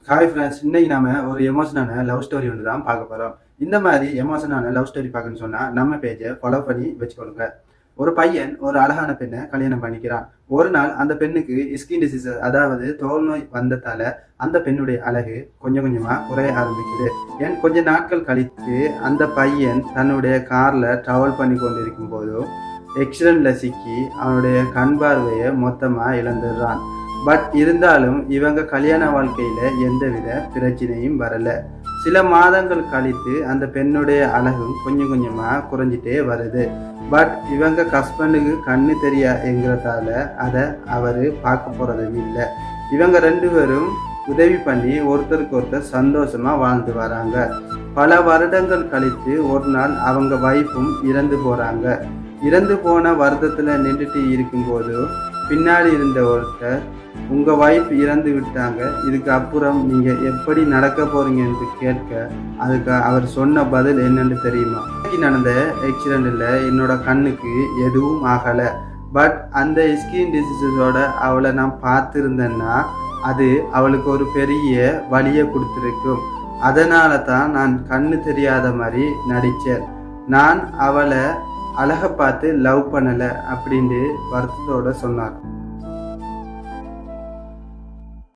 Hi friends, இன்னைக்கு நாம ஒரு எமோஷனான லவ் ஸ்டோரி ஒன்று தான் பார்க்க போறோம். இந்த மாதிரி எமோஷனான லவ் ஸ்டோரி பார்க்கணும்னு சொன்னா நம்ம பேஜை ஃபாலோ பண்ணி வச்சுக்கொள்ளுங்க. ஒரு பையன் ஒரு அழகான பெண்ணை கல்யாணம் பண்ணிக்கிறான். ஒரு நாள் அந்த பெண்ணுக்கு ஸ்கின் டிசீஸ், அதாவது தோல் நோய் வந்ததால அந்த பெண்ணுடைய அழகு கொஞ்சம் கொஞ்சமா குறைய ஆரம்பிக்குது. ஏன் கொஞ்ச நாட்கள் கழித்து அந்த பையன் தன்னுடைய கார்ல டிராவல் பண்ணி கொண்டிருக்கும் போதும் ஆக்சிடென்ட்ல சிக்கி அவனுடைய கண் பார்வையை மொத்தமா இழந்துடுறான். பட் இருந்தாலும் இவங்க கல்யாண வாழ்க்கையில எந்தவித பிரச்சனையும் வரல. சில மாதங்கள் கழித்து அந்த பெண்ணுடைய அழகும் கொஞ்சம் கொஞ்சமா குறைஞ்சிட்டே வருது. பட் இவங்க ஹஸ்பண்டுக்கு கண்ணு தெரியாங்கிறதால அதை அவரு பார்க்க போறதும் இல்லை. இவங்க ரெண்டு பேரும் உதவி பண்ணி ஒருத்தருக்கு ஒருத்தர் சந்தோஷமா வாழ்ந்து வராங்க. பல வருடங்கள் கழித்து ஒரு நாள் அவங்க வைஃபும் இறந்து போறாங்க. இறந்து போன வருத்தத்துல நின்றுட்டு இருக்கும்போது பின்னாடி இருந்த ஒருத்தர், உங்க வைஃப் இறந்து விட்டாங்க, இதுக்கு அப்புறம் நீங்க எப்படி நடக்க போறீங்க என்று கேட்க, அதுக்கு அவர் சொன்ன பதில் என்னன்னு தெரியுமா? நடந்த ஆக்சிடென்ட்ல என்னோட கண்ணுக்கு எதுவும் ஆகல. பட் அந்த ஸ்கின் டிசீஸோட அவளை நான் பார்த்துருந்தேன்னா அது அவளுக்கு ஒரு பெரிய வலியை கொடுத்துருக்கும். அதனால தான் நான் கண்ணு தெரியாத மாதிரி நடித்தேன். நான் அவளை அழகை பார்த்து லவ் பண்ணலை அப்படின்னு வருத்தத்தோட சொன்னார்.